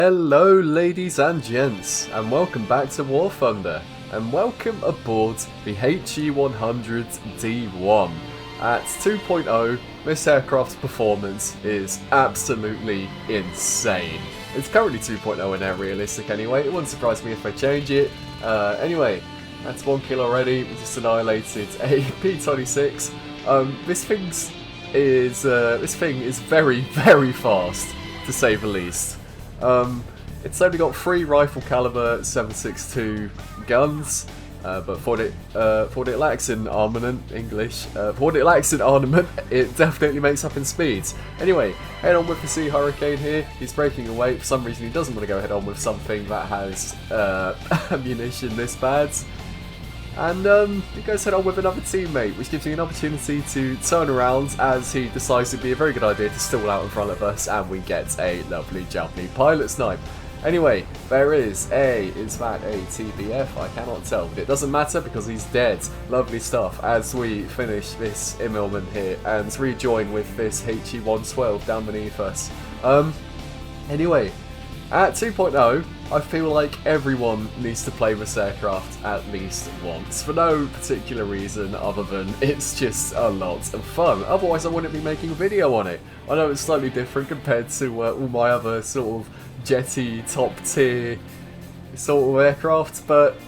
Hello ladies and gents, and welcome back to War Thunder, and welcome aboard the He-100D-1. At 2.0, this aircraft's performance is absolutely insane. It's currently 2.0 and they're realistic anyway, it wouldn't surprise me if they change it. Anyway, that's 1 kill already, we just annihilated a P-26. This thing is very, very fast, to say the least. It's only got 3 rifle caliber 7.62 guns, but for what it lacks in armament, for what it lacks in armament, it definitely makes up in speeds. Anyway, head on with the Sea Hurricane here. He's breaking away. For some reason, he doesn't want to go head on with something that has ammunition this bad. And he goes head on with another teammate, which gives me an opportunity to turn around as he decides it'd be a very good idea to stall out in front of us, and we get a lovely jumpy pilot snipe. Anyway, there is that a TBF? I cannot tell, but it doesn't matter because he's dead. Lovely stuff as we finish this immelment here and rejoin with this He-112 down beneath us. Anyway, at 2.0, I feel like everyone needs to play this aircraft at least once, for no particular reason other than it's just a lot of fun. Otherwise I wouldn't be making a video on it. I know it's slightly different compared to all my other sort of jetty, top tier sort of aircraft, but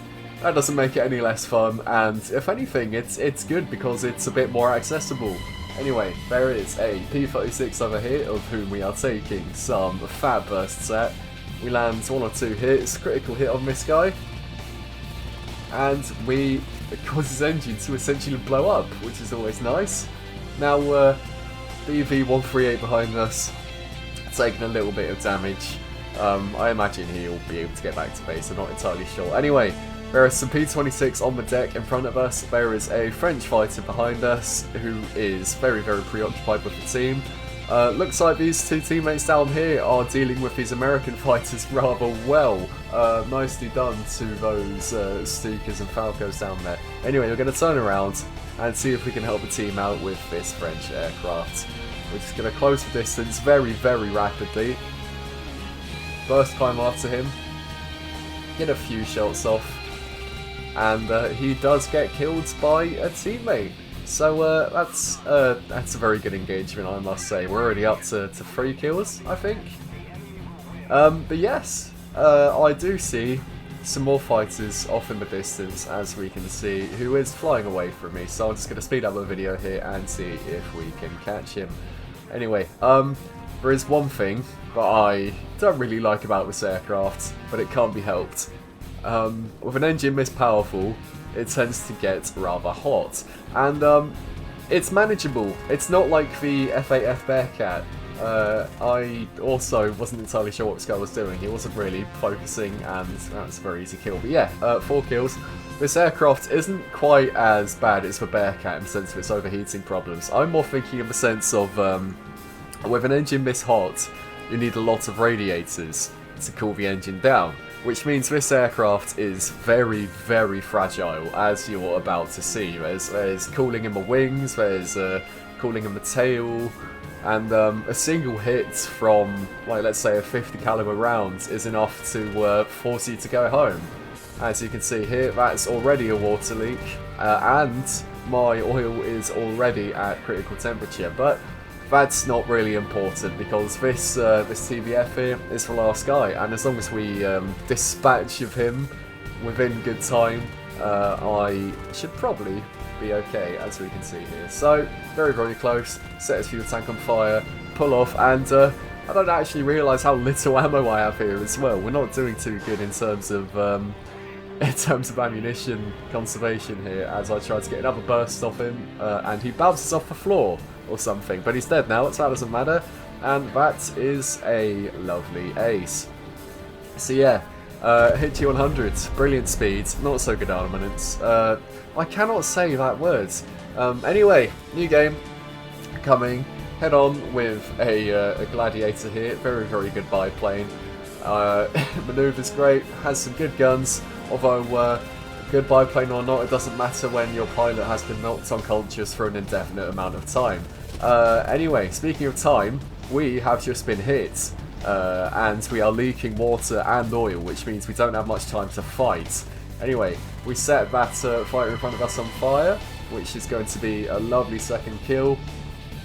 that doesn't make it any less fun, and if anything it's good because it's a bit more accessible. Anyway, there is a P-36 over here, of whom we are taking some fab bursts at. We land 1 or 2 hits, critical hit on this guy, and we cause his engine to essentially blow up, which is always nice. Now, BV-138 behind us, taking a little bit of damage. I imagine he'll be able to get back to base, I'm not entirely sure. Anyway, there are some P-26 on the deck in front of us. There is a French fighter behind us who is very, very preoccupied with the team. Looks like these 2 teammates down here are dealing with these American fighters rather well. Nicely done to those Stukas and Falcos down there. Anyway, we're going to turn around and see if we can help the team out with this French aircraft. We're just going to close the distance very, very rapidly. Burst climb after him. Get a few shots off. And he does get killed by a teammate. So that's a very good engagement, I must say. We're already up to 3 kills, I think. But yes, I do see some more fighters off in the distance, as we can see, who is flying away from me. So I'm just going to speed up the video here and see if we can catch him. Anyway, there is one thing that I don't really like about this aircraft, but it can't be helped. With an engine this powerful, it tends to get rather hot, and it's manageable. It's not like the F-8F Bearcat. I also wasn't entirely sure what this guy was doing. He wasn't really focusing, and that's a very easy kill. But yeah, 4 kills. This aircraft isn't quite as bad as the Bearcat in the sense of its overheating problems. I'm more thinking in the sense of with an engine this hot, you need a lot of radiators to cool the engine down, which means this aircraft is very, very fragile, as you're about to see. There's cooling in the wings, there's cooling in the tail, and a single hit from, like, let's say a 50 caliber round is enough to force you to go home. As you can see here, that's already a water leak, and my oil is already at critical temperature, but that's not really important because this TBF here is the last guy, and as long as we dispatch of him within good time, I should probably be okay, as we can see here. So, very, very close, set his fuel tank on fire, pull off, and I don't actually realise how little ammo I have here as well. We're not doing too good in terms of ammunition conservation here, as I try to get another burst off him, and he bounces off the floor or something, but he's dead now, so that doesn't matter, and that is a lovely ace. So yeah, He-100, brilliant speed, not so good armaments. I cannot say that word. Anyway, new game coming. Head on with a Gladiator here, very, very good biplane. Manoeuvres great, has some good guns, although good biplane or not, it doesn't matter when your pilot has been knocked unconscious for an indefinite amount of time. Anyway, speaking of time, we have just been hit and we are leaking water and oil, which means we don't have much time to fight. Anyway, we set that fighter in front of us on fire, which is going to be a lovely second kill.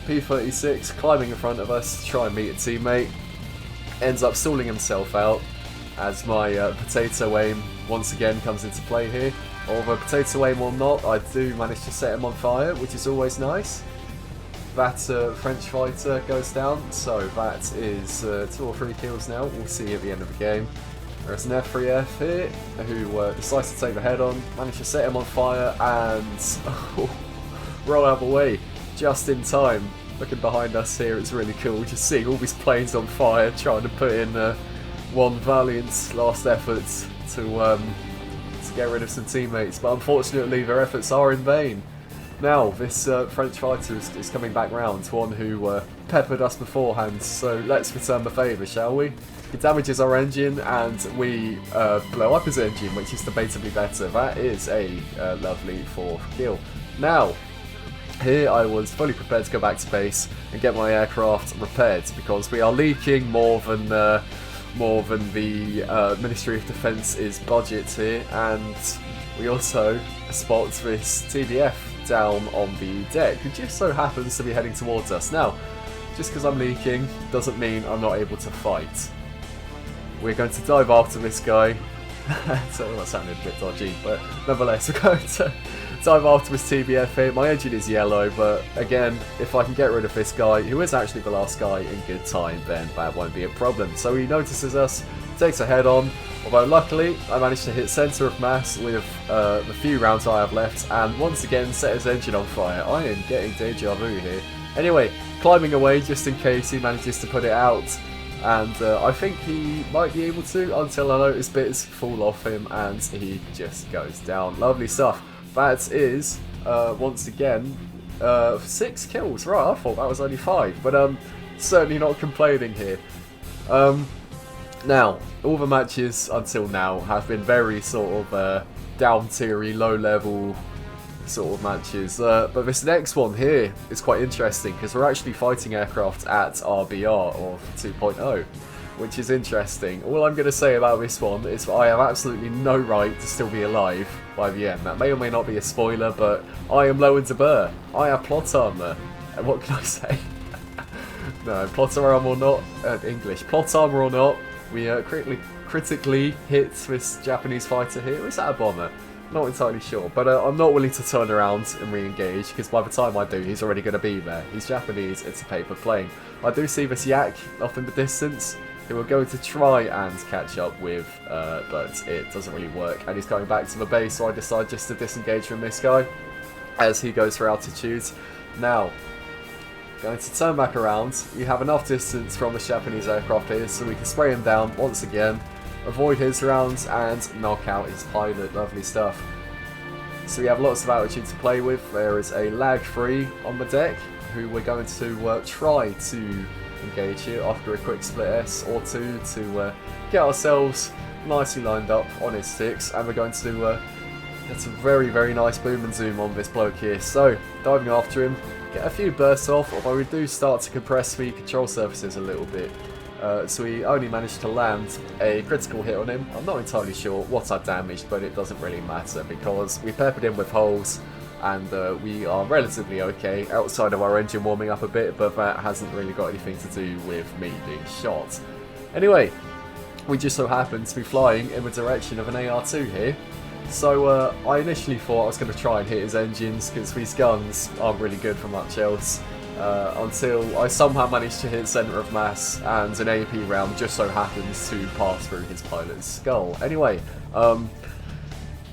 P-36 climbing in front of us to try and meet a teammate, ends up stalling himself out as my potato aim once again comes into play here. Although potato aim or not, I do manage to set him on fire, which is always nice. That French fighter goes down, so that is 2 or 3 kills now. We'll see at the end of the game. There's an F3F here who decides to take the head on, manage to set him on fire and roll out of the way just in time. Looking behind us here, it's really cool just seeing all these planes on fire, trying to put in one valiant last effort to get rid of some teammates, but unfortunately their efforts are in vain. Now, this French fighter is coming back round, one who peppered us beforehand, so let's return the favour, shall we? He damages our engine and we blow up his engine, which is debatably better. That is a lovely 4th kill. Now, here I was fully prepared to go back to base and get my aircraft repaired, because we are leaking more than the Ministry of Defence's budget here, and we also spot this TBF down on the deck, who just so happens to be heading towards us. Now, just because I'm leaking doesn't mean I'm not able to fight. We're going to dive after this guy. So that sounded a bit dodgy, but nonetheless, we're going to dive after this TBF here. My engine is yellow, but again, if I can get rid of this guy, who is actually the last guy, in good time, then that won't be a problem. So he notices us, takes a head on, although luckily I managed to hit centre of mass with the few rounds I have left, and once again set his engine on fire. I am getting deja vu here. Anyway, climbing away just in case he manages to put it out. And I think he might be able to, until I notice bits fall off him and he just goes down. Lovely stuff. That is, once again, 6 kills. Right, I thought that was only 5, but certainly not complaining here. Now, all the matches until now have been very sort of down-tiery, low-level sort of matches, but this next one here is quite interesting because we're actually fighting aircraft at RBR, or 2.0, which is interesting. All I'm going to say about this one is that I have absolutely no right to still be alive by the end. That may or may not be a spoiler, but I am low into burr. I have plot armour. And what can I say? No, plot armour or not, English. Plot armour or not, we critically hit this Japanese fighter here. Is that a bomber? Not entirely sure, but I'm not willing to turn around and re-engage, because by the time I do, he's already going to be there. He's Japanese, it's a paper plane. I do see this yak off in the distance, who we're going to try and catch up with, but it doesn't really work, and he's going back to the base, so I decide just to disengage from this guy as he goes for altitude. Now, going to turn back around. We have enough distance from the Japanese aircraft here, so we can spray him down once again, avoid his rounds and knock out his pilot. Lovely stuff. So we have lots of altitude to play with. There is a lag free on the deck who we're going to try to engage here after a quick split S or two to get ourselves nicely lined up on his sticks, and we're going to get some very nice boom and zoom on this bloke here. So diving after him, get a few bursts off, although we do start to compress the control surfaces a little bit. So we only managed to land a critical hit on him. I'm not entirely sure what I damaged, but it doesn't really matter because we peppered him with holes and we are relatively okay outside of our engine warming up a bit, but that hasn't really got anything to do with me being shot. Anyway, we just so happen to be flying in the direction of an AR-2 here. So I initially thought I was going to try and hit his engines because these guns aren't really good for much else. Until I somehow managed to hit centre of mass and an AP round just so happens to pass through his pilot's skull. Anyway,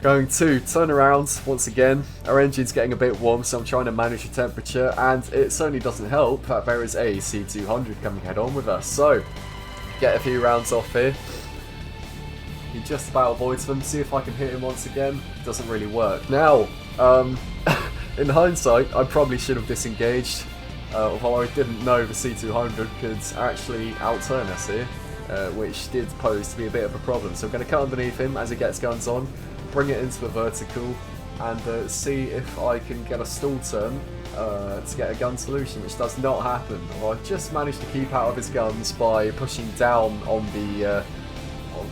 going to turn around once again. Our engine's getting a bit warm, so I'm trying to manage the temperature, and it certainly doesn't help that there is a C-200 coming head on with us. So, get a few rounds off here. He just about avoids them. See if I can hit him once again. Doesn't really work. Now, in hindsight, I probably should have disengaged. Although I didn't know the C-200 could actually outturn us here, which did pose to be a bit of a problem. So I'm going to cut underneath him as he gets guns on, bring it into the vertical, and see if I can get a stall turn to get a gun solution, which does not happen. Well, I just managed to keep out of his guns by pushing down on the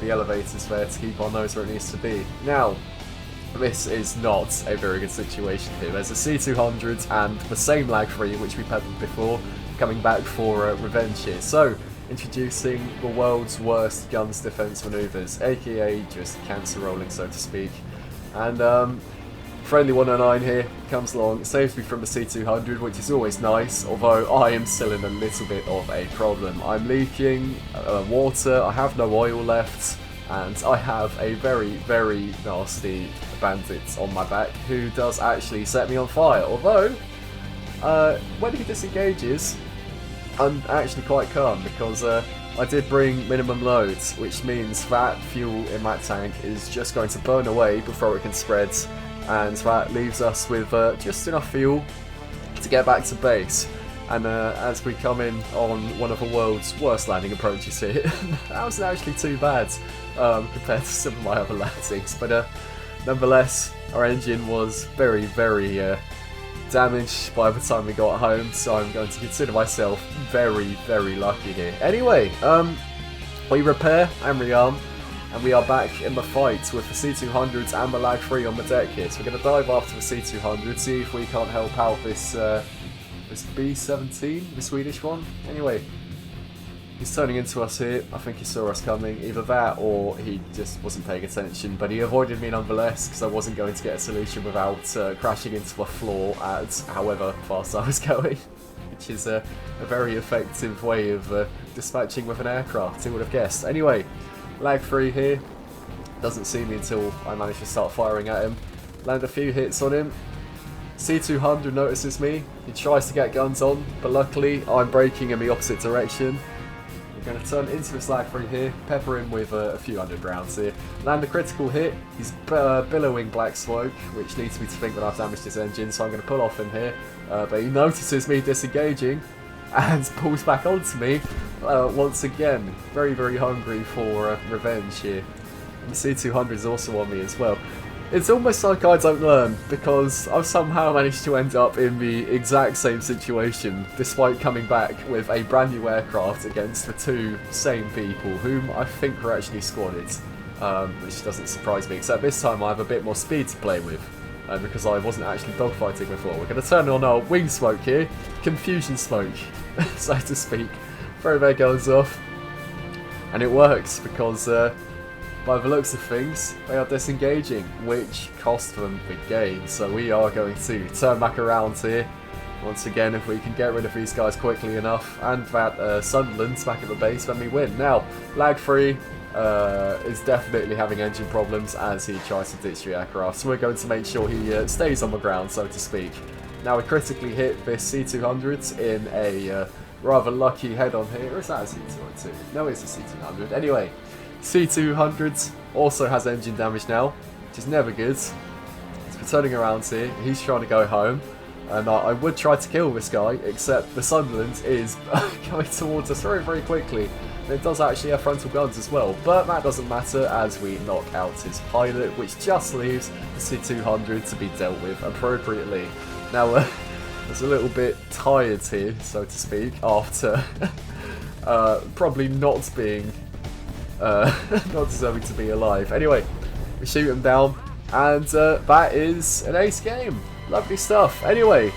elevators there to keep our nose where it needs to be. Now, this is not a very good situation here. There's a C-200 and the same lag 3, which we peddled before, coming back for revenge here. So, introducing the world's worst guns defense maneuvers, aka just cancer rolling, so to speak. And friendly 109 here comes along, saves me from the C-200, which is always nice, although I am still in a little bit of a problem. I'm leaking water, I have no oil left, and I have a very, very nasty bandit on my back who does actually set me on fire. Although, when he disengages, I'm actually quite calm because I did bring minimum loads, which means that fuel in that tank is just going to burn away before it can spread, and that leaves us with just enough fuel to get back to base. And as we come in on one of the world's worst landing approaches here, that wasn't actually too bad compared to some of my other landings, but nonetheless, our engine was very, very damaged by the time we got home, so I'm going to consider myself very, very lucky here. Anyway, we repair and rearm, and we are back in the fight with the C-200s and the lag 3 on the deck here. So we're going to dive after the C-200, see if we can't help out this this B-17, the Swedish one. Anyway, he's turning into us here. I think he saw us coming. Either that or he just wasn't paying attention, but he avoided me nonetheless because I wasn't going to get a solution without crashing into the floor at however fast I was going, which is a very effective way of dispatching with an aircraft, who would have guessed. Anyway, lag 3 here. Doesn't see me until I manage to start firing at him. Land a few hits on him. C-200 notices me. He tries to get guns on, but luckily I'm braking in the opposite direction. We're going to turn into this lag 3 here, pepper him with a few hundred rounds here. Land a critical hit. He's billowing black smoke, which leads me to think that I've damaged his engine, so I'm going to pull off him here. But he notices me disengaging and pulls back onto me once again. Very, very hungry for revenge here. And the C-200 is also on me as well. It's almost like I don't learn, because I've somehow managed to end up in the exact same situation, despite coming back with a brand new aircraft against the two same people, whom I think were actually squadded, which doesn't surprise me, except this time I have a bit more speed to play with, because I wasn't actually dogfighting before. We're going to turn on our wing smoke here, confusion smoke, so to speak. Throw their guns off, and it works, because by the looks of things, they are disengaging, which cost them the game. So we are going to turn back around here. Once again, if we can get rid of these guys quickly enough, and that Sunderland's back at the base, then we win. Now, lag 3 is definitely having engine problems as he tries to ditch the aircraft. So we're going to make sure he stays on the ground, so to speak. Now we critically hit this C-200 in a rather lucky head-on here. Or is that a C-202? No, it's a C-200. Anyway, C-200 also has engine damage now, which is never good. So we're turning around here. He's trying to go home, and I would try to kill this guy, except the Sunderland is going towards us very, very quickly. And it does actually have frontal guns as well, but that doesn't matter as we knock out his pilot, which just leaves the C-200 to be dealt with appropriately. Now, I was a little bit tired here, so to speak, after probably not being not deserving to be alive. Anyway, we shoot him down, and that is an ace game. Lovely stuff. Anyway,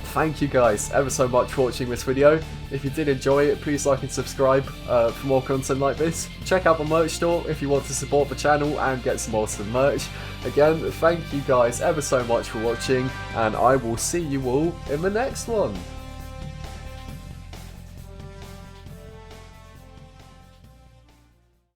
thank you guys ever so much for watching this video. If you did enjoy it, please like and subscribe for more content like this. Check out the merch store if you want to support the channel and get some awesome merch. Again, thank you guys ever so much for watching, and I will see you all in the next one.